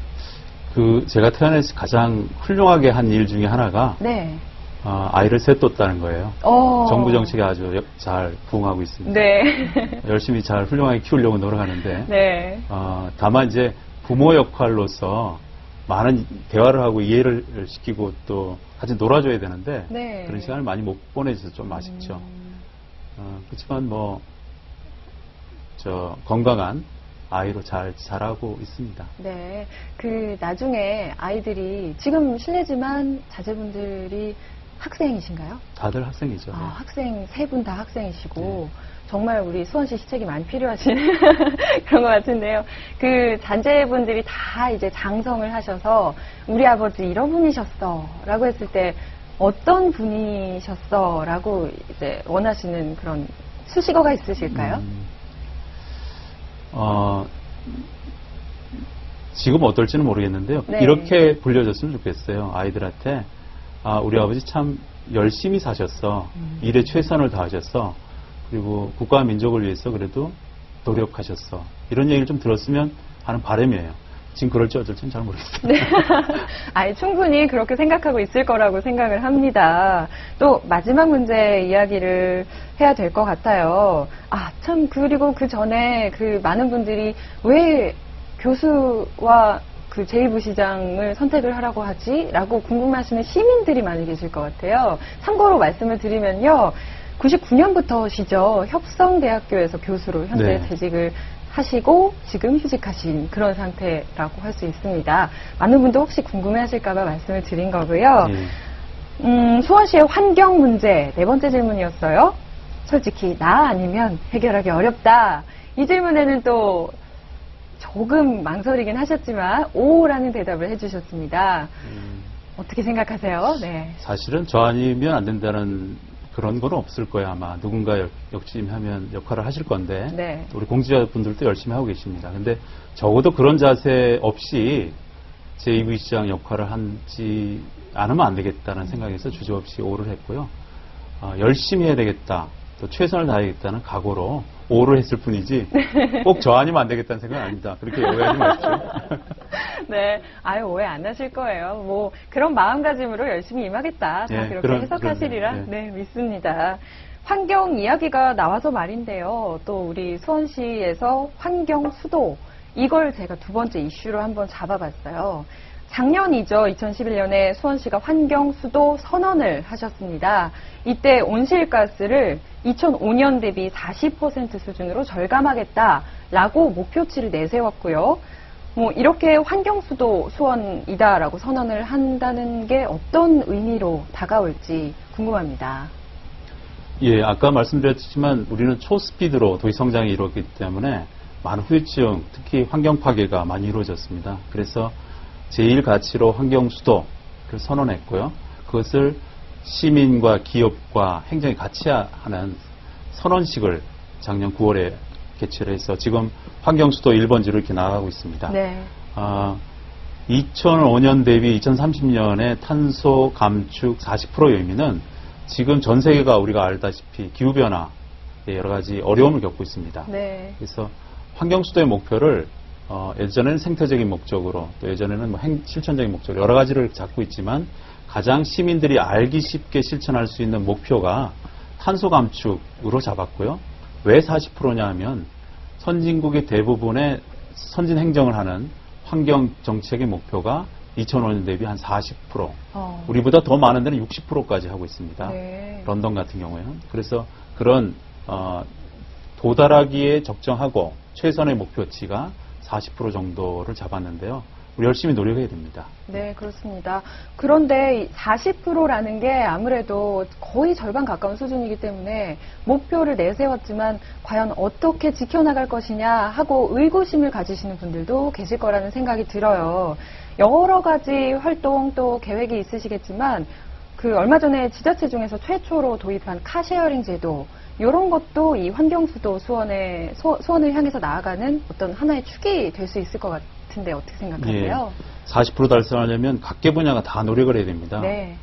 제가 태어나서 가장 훌륭하게 한 일 중에 하나가 네. 아이를 셋 뒀다는 거예요. 정부 정책에 아주 잘 부응하고 있습니다. 네. 열심히 잘 훌륭하게 키우려고 노력하는데 네. 다만 이제 부모 역할로서 많은 대화를 하고 이해를 시키고 또 같이 놀아줘야 되는데 네. 그런 시간을 많이 못 보내줘서 좀 아쉽죠. 그렇지만 건강한 아이로 잘 자라고 있습니다. 네. 나중에 아이들이 지금 실례지만 자제분들이 학생이신가요? 다들 학생이죠. 네. 학생, 세 분 다 학생이시고, 정말 우리 수원시 시책이 많이 필요하신 그런 것 같은데요. 자제분들이 다 이제 장성을 하셔서, 우리 아버지 이런 분이셨어. 라고 했을 때, 어떤 분이셨어? 라고 이제 원하시는 그런 수식어가 있으실까요? 지금 어떨지는 모르겠는데요. 네. 이렇게 불려졌으면 좋겠어요. 아이들한테. 우리 아버지 참 열심히 사셨어. 일에 최선을 다하셨어. 그리고 국가와 민족을 위해서 그래도 노력하셨어. 이런 얘기를 좀 들었으면 하는 바람이에요. 지금 그럴지 어쩔지는 잘 모르겠어요. 네. 충분히 그렇게 생각하고 있을 거라고 생각을 합니다. 또 마지막 문제 이야기를 해야 될 것 같아요. 그리고 그 전에 많은 분들이 왜 교수와 제2부시장을 선택을 하라고 하지? 라고 궁금하시는 시민들이 많이 계실 것 같아요. 참고로 말씀을 드리면요. 99년부터시죠. 협성대학교에서 교수로 현재 재직을 하시고 지금 휴직하신 그런 상태라고 할 수 있습니다. 많은 분도 혹시 궁금해하실까봐 말씀을 드린 거고요. 수원시의 환경 문제 네 번째 질문이었어요. 솔직히 나 아니면 해결하기 어렵다. 이 질문에는 또 조금 망설이긴 하셨지만 오라는 대답을 해주셨습니다. 어떻게 생각하세요? 네. 사실은 저 아니면 안 된다는 그런 건 없을 거예요. 아마 누군가 역할을 하실 건데 우리 공직자분들도 열심히 하고 계십니다. 근데 적어도 그런 자세 없이 제2부 시장 역할을 하지 않으면 안 되겠다는 생각에서 주저없이 O를 했고요. 열심히 해야 되겠다, 또 최선을 다하겠다는 각오로 O를 했을 뿐이지 꼭 저 아니면 안 되겠다는 생각은 아닙니다. 그렇게 오해하지 마십시오. 네, 아유 오해 안 하실 거예요. 뭐 그런 마음가짐으로 열심히 임하겠다. 다 예, 그렇게 해석하시리라 그런, 네 믿습니다. 환경 이야기가 나와서 말인데요. 또 우리 수원시에서 환경 수도 이걸 제가 두 번째 이슈로 한번 잡아봤어요. 작년이죠. 2011년에 수원시가 환경 수도 선언을 하셨습니다. 이때 온실가스를 2005년 대비 40% 수준으로 절감하겠다라고 목표치를 내세웠고요. 뭐 이렇게 환경수도 수원이다라고 선언을 한다는 게 어떤 의미로 다가올지 궁금합니다. 예, 아까 말씀드렸지만 우리는 초스피드로 도시 성장이 이루어졌기 때문에 많은 후유증, 특히 환경 파괴가 많이 이루어졌습니다. 그래서 제1가치로 환경수도를 선언했고요. 그것을 시민과 기업과 행정이 같이 하는 선언식을 작년 9월에 개최를 해서 지금 환경수도 1번지로 이렇게 나아가고 있습니다. 네. 2005년 대비 2030년에 탄소 감축 40%의 의미는 지금 전 세계가 우리가 알다시피 기후변화에 여러 가지 어려움을 겪고 있습니다. 네. 그래서 환경수도의 목표를 예전에는 생태적인 목적으로 또 예전에는 뭐 실천적인 목적으로 여러 가지를 잡고 있지만 가장 시민들이 알기 쉽게 실천할 수 있는 목표가 탄소 감축으로 잡았고요. 왜 40%냐 하면 선진국의 대부분의 선진 행정을 하는 환경 정책의 목표가 2005년 대비 한 40%, 우리보다 더 많은 데는 60%까지 하고 있습니다. 네. 런던 같은 경우에는. 그래서 그런 도달하기에 적정하고 최선의 목표치가 40% 정도를 잡았는데요. 우리 열심히 노력해야 됩니다. 네, 그렇습니다. 그런데 40%라는 게 아무래도 거의 절반 가까운 수준이기 때문에 목표를 내세웠지만 과연 어떻게 지켜나갈 것이냐 하고 의구심을 가지시는 분들도 계실 거라는 생각이 들어요. 여러 가지 활동 또 계획이 있으시겠지만 그 얼마 전에 지자체 중에서 최초로 도입한 카쉐어링 제도 이런 것도 이 환경수도 수원을 향해서 나아가는 어떤 하나의 축이 될 수 있을 것 같은데 어떻게 생각하세요? 예, 40% 달성하려면 각계 분야가 다 노력을 해야 됩니다. 네.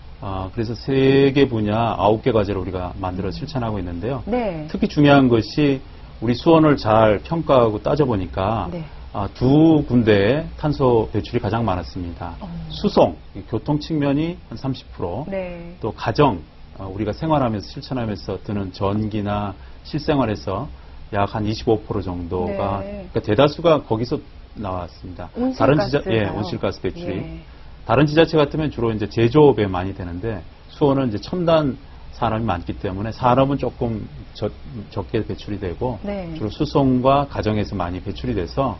그래서 3개 분야 9개 과제를 우리가 만들어 실천하고 있는데요. 네. 특히 중요한 것이 우리 수원을 잘 평가하고 따져보니까 네. 두 군데에 탄소 배출이 가장 많았습니다. 수송, 교통 측면이 한 30%, 네. 또 가정, 우리가 생활하면서 실천하면서 드는 전기나 실생활에서 약 한 25% 정도가 네. 그러니까 대다수가 거기서 나왔습니다. 온실가스가요. 온실가스 배출이. 예. 다른 지자체 같으면 주로 이제 제조업에 많이 되는데 수원은 이제 첨단 산업이 많기 때문에 산업은 조금 적게 배출이 되고 네. 주로 수송과 가정에서 많이 배출이 돼서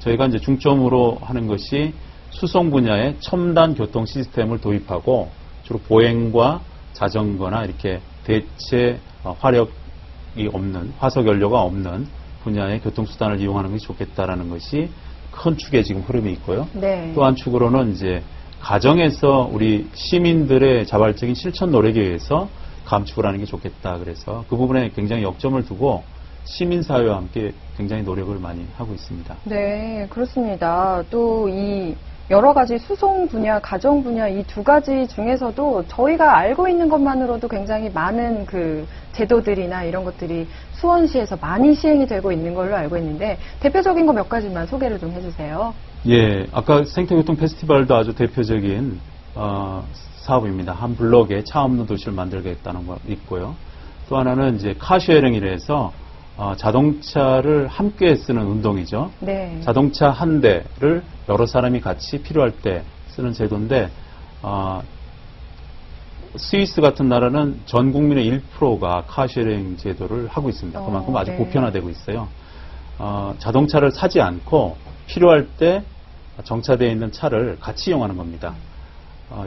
저희가 이제 중점으로 하는 것이 수송 분야에 첨단 교통 시스템을 도입하고 주로 보행과 자전거나 이렇게 대체 화력이 없는 화석 연료가 없는 분야의 교통수단을 이용하는 것이 좋겠다라는 것이 큰 축의 지금 흐름이 있고요. 네. 또 한 축으로는 이제 가정에서 우리 시민들의 자발적인 실천 노력에 의해서 감축을 하는 게 좋겠다. 그래서 그 부분에 굉장히 역점을 두고 시민사회와 함께 굉장히 노력을 많이 하고 있습니다. 네, 그렇습니다. 또 이 여러 가지 수송 분야, 가정 분야 이 두 가지 중에서도 저희가 알고 있는 것만으로도 굉장히 많은 그 제도들이나 이런 것들이 수원시에서 많이 시행이 되고 있는 걸로 알고 있는데 대표적인 거 몇 가지만 소개를 좀 해주세요. 예, 아까 생태교통 페스티벌도 아주 대표적인 사업입니다. 한 블록에 차 없는 도시를 만들겠다는 거 있고요. 또 하나는 이제 카쉐어링이라 해서 자동차를 함께 쓰는 운동이죠. 네. 자동차 한 대를 여러 사람이 같이 필요할 때 쓰는 제도인데 스위스 같은 나라는 전 국민의 1%가 카쉐어링 제도를 하고 있습니다. 그만큼 아주 네. 보편화되고 있어요. 자동차를 사지 않고 필요할 때 정차되어 있는 차를 같이 이용하는 겁니다.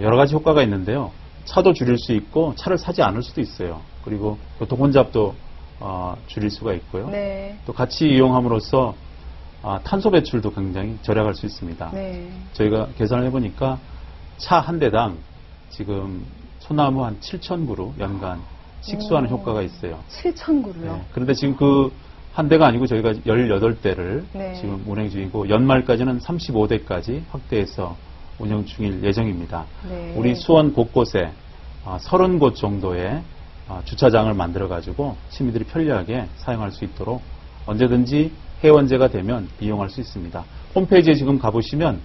여러 가지 효과가 있는데요. 차도 줄일 수 있고 차를 사지 않을 수도 있어요. 그리고 교통 혼잡도 줄일 수가 있고요. 네. 또 같이 이용함으로써 탄소 배출도 굉장히 절약할 수 있습니다. 네. 저희가 계산을 해보니까 차 한 대당 지금 소나무 한 7,000그루 연간 식수하는 효과가 있어요. 7,000그루요? 네. 그런데 지금 그 한 대가 아니고 저희가 18대를 네. 지금 운행 중이고 연말까지는 35대까지 확대해서 운영 중일 예정입니다. 네. 우리 수원 곳곳에 30곳 정도의 주차장을 만들어가지고 시민들이 편리하게 사용할 수 있도록 언제든지 회원제가 되면 이용할 수 있습니다. 홈페이지에 지금 가보시면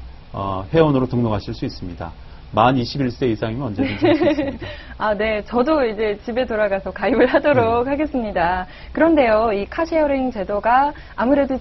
회원으로 등록하실 수 있습니다. 만 21세 이상이면 언제든지 할 수 있습니다. 네. 저도 이제 집에 돌아가서 가입을 하도록 하겠습니다. 그런데요, 이 카쉐어링 제도가 아무래도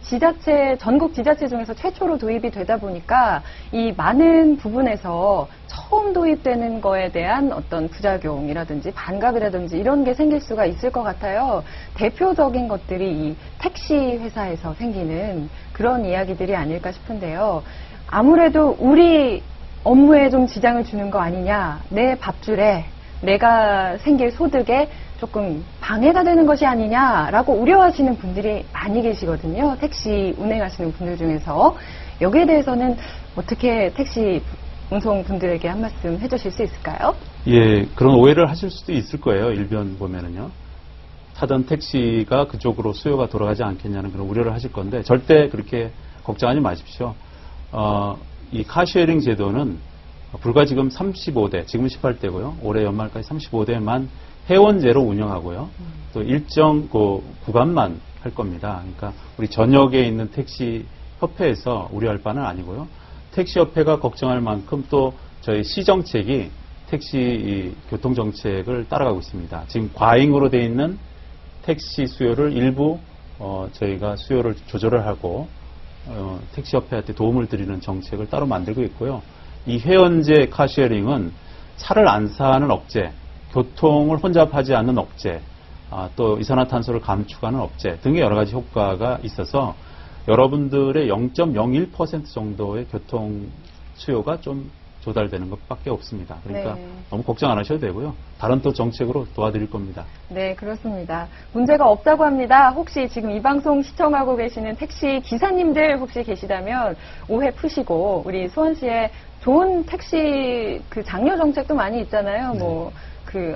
전국 지자체 중에서 최초로 도입이 되다 보니까 이 많은 부분에서 처음 도입되는 거에 대한 어떤 부작용이라든지 반갑이라든지 이런 게 생길 수가 있을 것 같아요. 대표적인 것들이 이 택시 회사에서 생기는 그런 이야기들이 아닐까 싶은데요. 아무래도 우리 업무에 좀 지장을 주는 거 아니냐, 내 밥줄에, 내가 생길 소득에 조금 방해가 되는 것이 아니냐라고 우려하시는 분들이 많이 계시거든요. 택시 운행하시는 분들 중에서. 여기에 대해서는 어떻게 택시 운송분들에게 한 말씀 해주실 수 있을까요? 예, 그런 오해를 하실 수도 있을 거예요. 일변 보면은요. 타던 택시가 그쪽으로 수요가 돌아가지 않겠냐는 그런 우려를 하실 건데 절대 그렇게 걱정하지 마십시오. 이 카쉐어링 제도는 불과 지금 35대, 지금 18대고요. 올해 연말까지 35대만 회원제로 운영하고요. 또 일정 구간만 할 겁니다. 그러니까 우리 전역에 있는 택시 협회에서 우려할 바는 아니고요. 택시 협회가 걱정할 만큼 또 저희 시정책이 택시 교통 정책을 따라가고 있습니다. 지금 과잉으로 되어 있는 택시 수요를 일부 저희가 수요를 조절을 하고 택시협회한테 도움을 드리는 정책을 따로 만들고 있고요. 이 회원제 카쉐어링은 차를 안 사는 억제, 교통을 혼잡하지 않는 억제, 또 이산화탄소를 감축하는 억제 등의 여러 가지 효과가 있어서 여러분들의 0.01% 정도의 교통 수요가 좀 조달되는 것밖에 없습니다. 그러니까 네. 너무 걱정 안 하셔도 되고요. 다른 또 정책으로 도와드릴 겁니다. 네, 그렇습니다. 문제가 없다고 합니다. 혹시 지금 이 방송 시청하고 계시는 택시 기사님들 혹시 계시다면 오해 푸시고 우리 수원시에 좋은 택시 장려 정책도 많이 있잖아요. 네.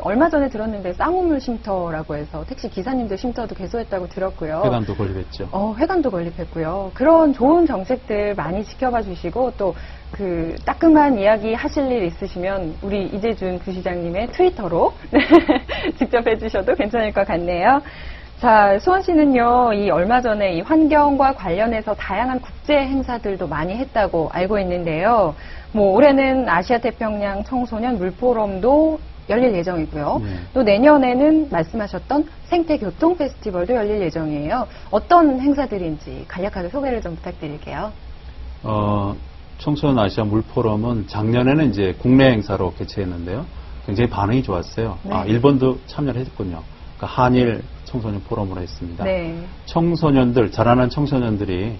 얼마 전에 들었는데 쌍우물 쉼터라고 해서 택시 기사님들 쉼터도 개소했다고 들었고요. 회관도 건립했죠. 회관도 건립했고요. 그런 좋은 정책들 많이 지켜봐 주시고 또 따끔한 이야기 하실 일 있으시면 우리 이재준 부시장님의 트위터로 직접 해주셔도 괜찮을 것 같네요. 자, 수원시는요, 얼마 전에 이 환경과 관련해서 다양한 국제 행사들도 많이 했다고 알고 있는데요. 올해는 아시아 태평양 청소년 물포럼도 열릴 예정이고요. 또 내년에는 말씀하셨던 생태교통 페스티벌도 열릴 예정이에요. 어떤 행사들인지 간략하게 소개를 좀 부탁드릴게요. 청소년 아시아 물포럼은 작년에는 이제 국내 행사로 개최했는데요. 굉장히 반응이 좋았어요. 네. 일본도 참여를 했군요. 그러니까 한일 청소년 포럼으로 했습니다. 네. 자라난 청소년들이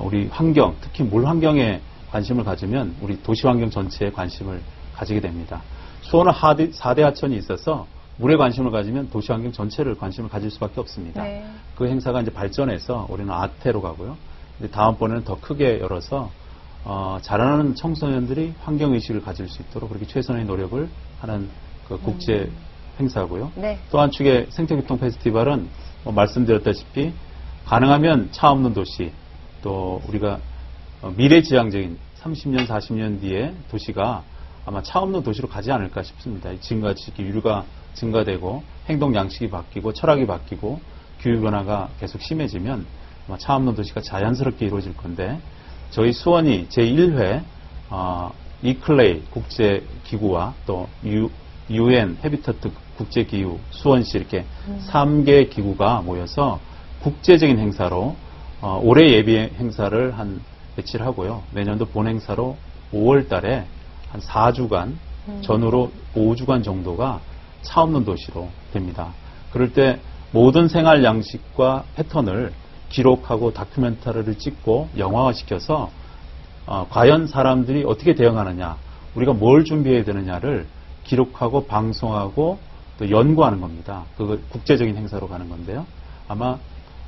우리 환경, 특히 물 환경에 관심을 가지면 우리 도시 환경 전체에 관심을 가지게 됩니다. 수원은 4대 하천이 있어서 물에 관심을 가지면 도시 환경 전체를 관심을 가질 수밖에 없습니다. 네. 그 행사가 이제 발전해서 우리는 아태로 가고요. 근데 다음번에는 더 크게 열어서 자라나는 청소년들이 환경의식을 가질 수 있도록 그렇게 최선의 노력을 하는 국제 행사고요. 네. 또 한 축의 생태교통 페스티벌은 말씀드렸다시피 가능하면 차 없는 도시, 또 우리가 미래지향적인 30년, 40년 뒤에 도시가 아마 차 없는 도시로 가지 않을까 싶습니다. 지금같이 유류가 증가되고 행동 양식이 바뀌고 철학이 바뀌고 기후 변화가 계속 심해지면 아마 차 없는 도시가 자연스럽게 이루어질 건데 저희 수원이 제1회 이클레이 국제기구와 또 UN 헤비터트 국제기구 수원시 이렇게 3개 기구가 모여서 국제적인 행사로 올해 예비 행사를 며칠 하고요. 내년도 본행사로 5월 달에 한 4주간 전후로 5주간 정도가 차 없는 도시로 됩니다. 그럴 때 모든 생활 양식과 패턴을 기록하고 다큐멘터리를 찍고 영화화시켜서 과연 사람들이 어떻게 대응하느냐, 우리가 뭘 준비해야 되느냐를 기록하고 방송하고 또 연구하는 겁니다. 그 국제적인 행사로 가는 건데요. 아마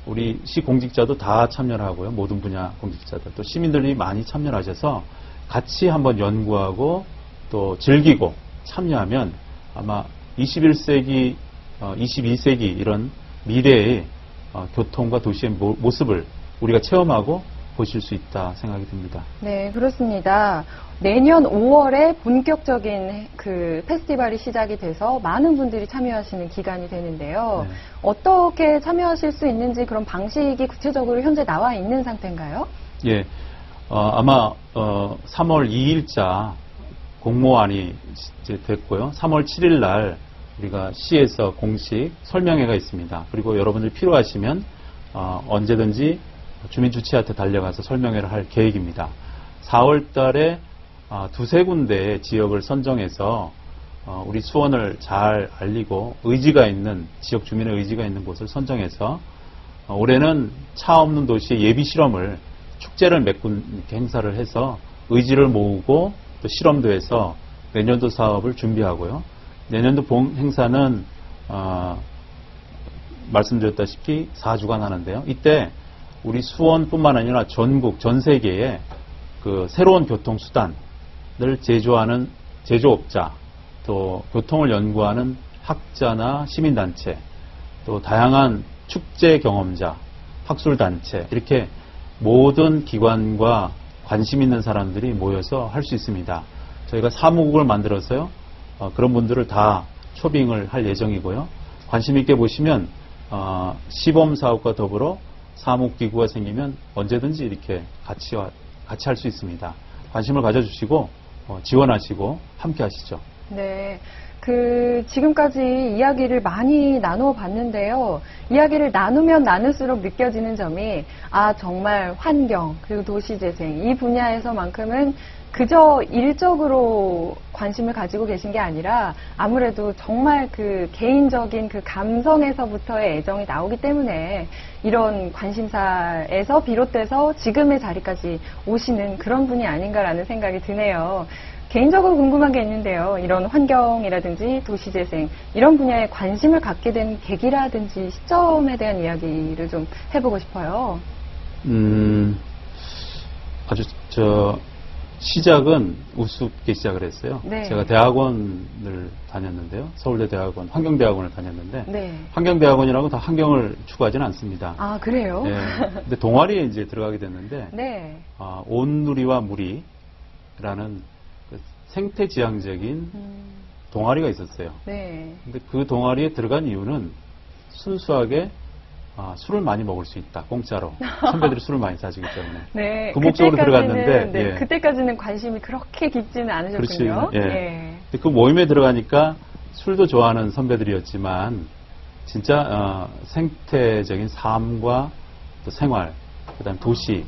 우리 시 공직자도 다 참여를 하고요. 모든 분야 공직자들 또 시민들이 많이 참여를 하셔서 같이 한번 연구하고 또 즐기고 참여하면 아마 21세기, 22세기 이런 미래의 교통과 도시의 모습을 우리가 체험하고 보실 수 있다 생각이 듭니다. 네, 그렇습니다. 내년 5월에 본격적인 그 페스티벌이 시작이 돼서 많은 분들이 참여하시는 기간이 되는데요. 네. 어떻게 참여하실 수 있는지 그런 방식이 구체적으로 현재 나와 있는 상태인가요? 예, 아마 3월 2일자 공모안이 이제 됐고요. 3월 7일 날 우리가 시에서 공식 설명회가 있습니다. 그리고 여러분들이 필요하시면 언제든지 주민주치의한테 달려가서 설명회를 할 계획입니다. 4월 달에 두세 군데의 지역을 선정해서 우리 수원을 잘 알리고 의지가 있는 지역 주민의 의지가 있는 곳을 선정해서 올해는 차 없는 도시의 예비 실험을 축제를 몇 군 이렇게 행사를 해서 의지를 모으고 또 실험도 해서 내년도 사업을 준비하고요. 내년도 본 행사는 말씀드렸다시피 4주간 하는데요. 이때 우리 수원뿐만 아니라 전국 전 세계에 그 새로운 교통수단을 제조하는 제조업자, 또 교통을 연구하는 학자나 시민단체, 또 다양한 축제 경험자, 학술단체, 이렇게 모든 기관과 관심 있는 사람들이 모여서 할 수 있습니다. 저희가 사무국을 만들어서요, 그런 분들을 다 초빙을 할 예정이고요. 관심 있게 보시면 시범사업과 더불어 사무기구가 생기면 언제든지 이렇게 같이 할 수 있습니다. 관심을 가져주시고 지원하시고 함께 하시죠. 네. 지금까지 이야기를 많이 나누어 봤는데요. 이야기를 나누면 나눌수록 느껴지는 점이, 정말 환경, 그리고 도시재생, 이 분야에서만큼은 그저 일적으로 관심을 가지고 계신 게 아니라 아무래도 정말 그 개인적인 그 감성에서부터의 애정이 나오기 때문에 이런 관심사에서 비롯돼서 지금의 자리까지 오시는 그런 분이 아닌가라는 생각이 드네요. 개인적으로 궁금한 게 있는데요. 이런 환경이라든지 도시재생, 이런 분야에 관심을 갖게 된 계기라든지 시점에 대한 이야기를 좀 해보고 싶어요. 시작은 우습게 시작을 했어요. 네. 제가 대학원을 다녔는데요. 서울대 대학원, 환경대학원을 다녔는데, 네. 환경대학원이라고 다 환경을 추구하지는 않습니다. 그래요? 네. 근데 동아리에 이제 들어가게 됐는데, 네. 온누리와 무리라는 그 생태지향적인 동아리가 있었어요. 네. 근데 그 동아리에 들어간 이유는 순수하게 술을 많이 먹을 수 있다, 공짜로. 선배들이 술을 많이 사주기 때문에. 네. 그 목적으로 들어갔는데, 네, 예. 그때까지는 관심이 그렇게 깊지는 않으셨군요. 그렇지. 예. 근데 그 모임에 들어가니까 술도 좋아하는 선배들이었지만, 진짜, 생태적인 삶과 또 생활, 그 다음 도시,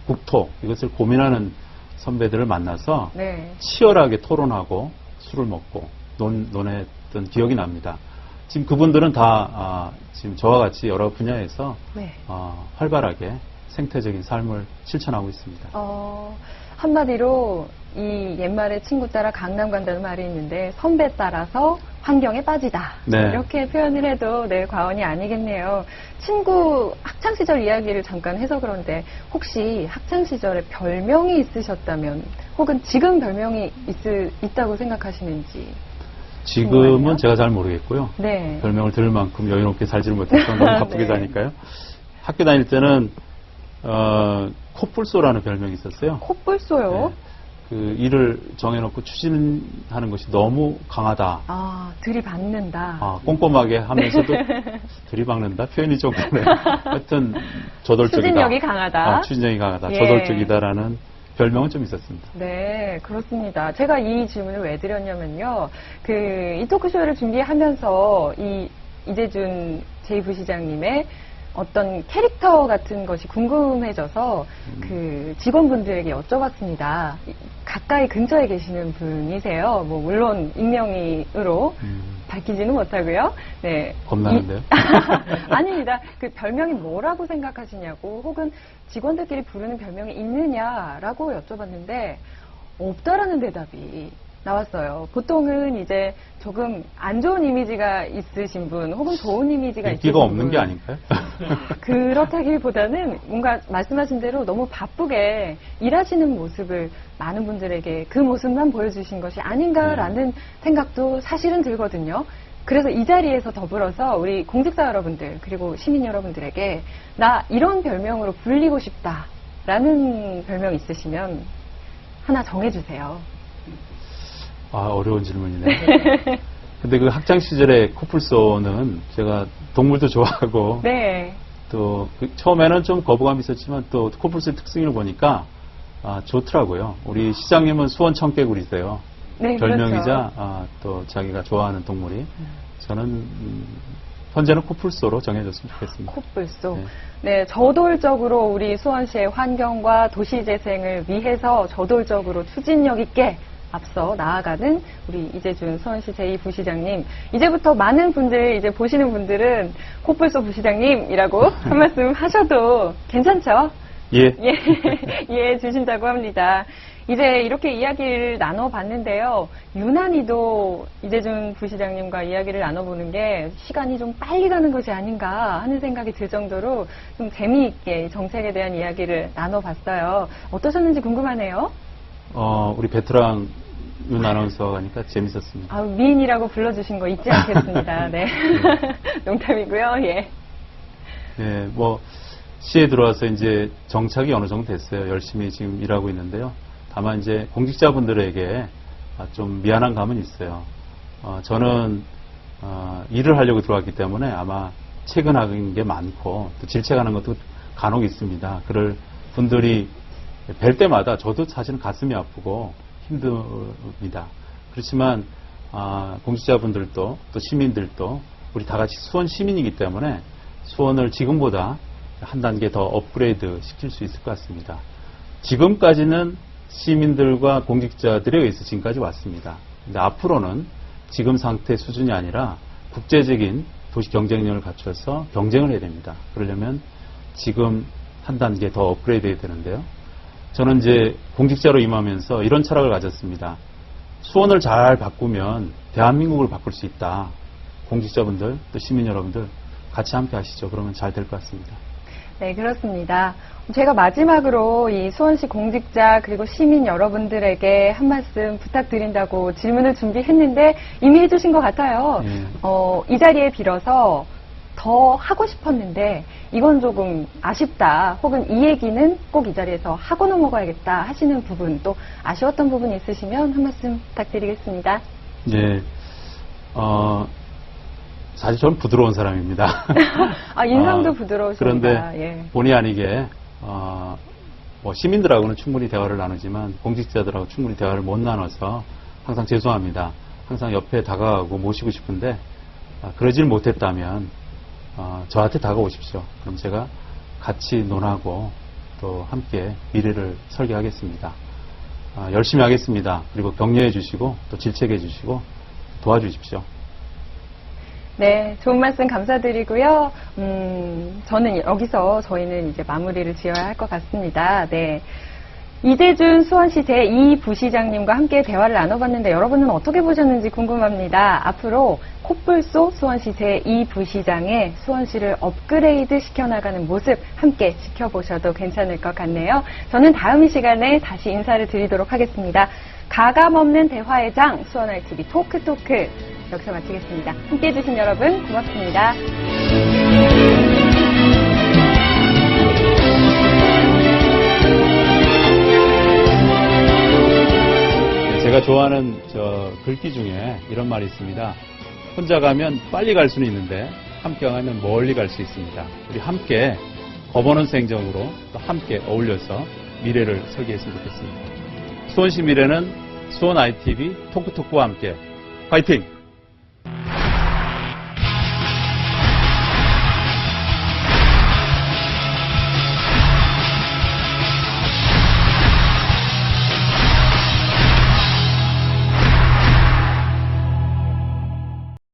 국토, 이것을 고민하는 선배들을 만나서 네. 치열하게 토론하고 술을 먹고 논했던 기억이 납니다. 지금 그분들은 다 지금 저와 같이 여러 분야에서 네. 활발하게 생태적인 삶을 실천하고 있습니다. 한마디로 이 옛말에 친구 따라 강남 간다는 말이 있는데 선배 따라서 환경에 빠지다. 네. 이렇게 표현을 해도 과언이 아니겠네요. 친구 학창시절 이야기를 잠깐 해서 그런데 혹시 학창시절에 별명이 있으셨다면 혹은 지금 별명이 있다고 생각하시는지. 지금은 궁금하네요. 제가 잘 모르겠고요. 네. 별명을 들을 만큼 여유롭게 살지를 못해서 너무 바쁘게 네. 사니까요. 학교 다닐 때는 콧불소라는 별명이 있었어요. 콧불소요? 네. 그 일을 정해놓고 추진하는 것이 너무 강하다. 들이받는다. 꼼꼼하게 하면서도 들이박는다? 표현이 좀 그래. 하여튼 저돌적이다. 추진력이 강하다. 추진력이 강하다. 예. 저돌적이다라는 별명은 좀 있었습니다. 네, 그렇습니다. 제가 이 질문을 왜 드렸냐면요. 이 토크쇼를 준비하면서 이재준 제2부시장님의 어떤 캐릭터 같은 것이 궁금해져서 그 직원분들에게 여쭤봤습니다. 가까이 근처에 계시는 분이세요. 물론 익명으로 밝히지는 못하고요. 네. 겁나는데요? 아닙니다. 그 별명이 뭐라고 생각하시냐고 혹은 직원들끼리 부르는 별명이 있느냐라고 여쭤봤는데 없다라는 대답이 나왔어요. 보통은 이제 조금 안 좋은 이미지가 있으신 분 혹은 좋은 이미지가 있으신 인기가 분. 없는 게 아닌가요? 그렇다기보다는 뭔가 말씀하신 대로 너무 바쁘게 일하시는 모습을 많은 분들에게 그 모습만 보여주신 것이 아닌가라는 생각도 사실은 들거든요. 그래서 이 자리에서 더불어서 우리 공직자 여러분들 그리고 시민 여러분들에게 나 이런 별명으로 불리고 싶다. 라는 별명 있으시면 하나 정해주세요. 아, 어려운 질문이네. 근데 그 학창 시절에 코뿔소는 제가 동물도 좋아하고 네. 또 처음에는 좀 거부감이 있었지만 또 코뿔소의 특징을 보니까 좋더라고요. 우리 시장님은 수원 청개구리세요. 네, 별명이자 그렇죠. 또 자기가 좋아하는 동물이 저는 현재는 코뿔소로 정해줬으면 좋겠습니다. 코뿔소. 네. 네, 저돌적으로 우리 수원시의 환경과 도시재생을 위해서 저돌적으로 추진력 있게 앞서 나아가는 우리 이재준 수원시 제2부시장님. 이제부터 많은 분들, 이제 보시는 분들은 코뿔소 부시장님이라고 한 말씀 하셔도 괜찮죠? 예. 예, 이해해 주신다고 합니다. 이제 이렇게 이야기를 나눠봤는데요. 유난히도 이재준 부시장님과 이야기를 나눠보는 게 시간이 좀 빨리 가는 것이 아닌가 하는 생각이 들 정도로 좀 재미있게 정책에 대한 이야기를 나눠봤어요. 어떠셨는지 궁금하네요. 우리 베테랑 윤 아나운서가 하니까 재밌었습니다. 미인이라고 불러주신 거 잊지 않겠습니다. 네. 농담이고요. 예. 네, 시에 들어와서 이제 정착이 어느 정도 됐어요. 열심히 지금 일하고 있는데요. 다만 이제 공직자분들에게 좀 미안한 감은 있어요. 저는 일을 하려고 들어왔기 때문에 아마 퇴근하는 게 많고 또 질책하는 것도 간혹 있습니다. 그럴 분들이 뵐 때마다 저도 사실은 가슴이 아프고 힘듭니다. 그렇지만 공직자분들도 또 시민들도 우리 다 같이 수원 시민이기 때문에 수원을 지금보다 한 단계 더 업그레이드 시킬 수 있을 것 같습니다. 지금까지는 시민들과 공직자들에 의해서 지금까지 왔습니다. 근데 앞으로는 지금 상태 수준이 아니라 국제적인 도시 경쟁력을 갖춰서 경쟁을 해야 됩니다. 그러려면 지금 한 단계 더 업그레이드 해야 되는데요. 저는 이제 공직자로 임하면서 이런 철학을 가졌습니다. 수원을 잘 바꾸면 대한민국을 바꿀 수 있다. 공직자분들 또 시민 여러분들 같이 함께 하시죠. 그러면 잘 될 것 같습니다. 네, 그렇습니다. 제가 마지막으로 이 수원시 공직자 그리고 시민 여러분들에게 한 말씀 부탁드린다고 질문을 준비했는데 이미 해주신 것 같아요. 이 자리에 빌어서 더 하고 싶었는데 이건 조금 아쉽다. 혹은 이 얘기는 꼭 이 자리에서 하고 넘어가야겠다 하시는 부분 또 아쉬웠던 부분이 있으시면 한 말씀 부탁드리겠습니다. 네. 사실 저는 부드러운 사람입니다. 인상도 부드러우십니다. 그런데 예. 본의 아니게 시민들하고는 충분히 대화를 나누지만 공직자들하고 충분히 대화를 못 나눠서 항상 죄송합니다. 항상 옆에 다가가고 모시고 싶은데 그러질 못했다면 저한테 다가오십시오. 그럼 제가 같이 논하고 또 함께 미래를 설계하겠습니다. 열심히 하겠습니다. 그리고 격려해 주시고 또 질책해 주시고 도와주십시오. 네, 좋은 말씀 감사드리고요. 저희는 이제 마무리를 지어야 할 것 같습니다. 네. 이재준 수원시 제2부시장님과 함께 대화를 나눠봤는데 여러분은 어떻게 보셨는지 궁금합니다. 앞으로 코뿔소 수원시 제2부시장의 수원시를 업그레이드 시켜나가는 모습 함께 지켜보셔도 괜찮을 것 같네요. 저는 다음 이 시간에 다시 인사를 드리도록 하겠습니다. 가감없는 대화의 장 수원RTV 토크토크 여기서 마치겠습니다. 함께해 주신 여러분 고맙습니다. 제가 좋아하는 글귀 중에 이런 말이 있습니다. 혼자 가면 빨리 갈 수는 있는데 함께 가면 멀리 갈 수 있습니다. 우리 함께 거버넌스 행정으로 또 함께 어울려서 미래를 설계했으면 좋겠습니다. 수원시 미래는 수원 ITV 토크토크와 함께 파이팅!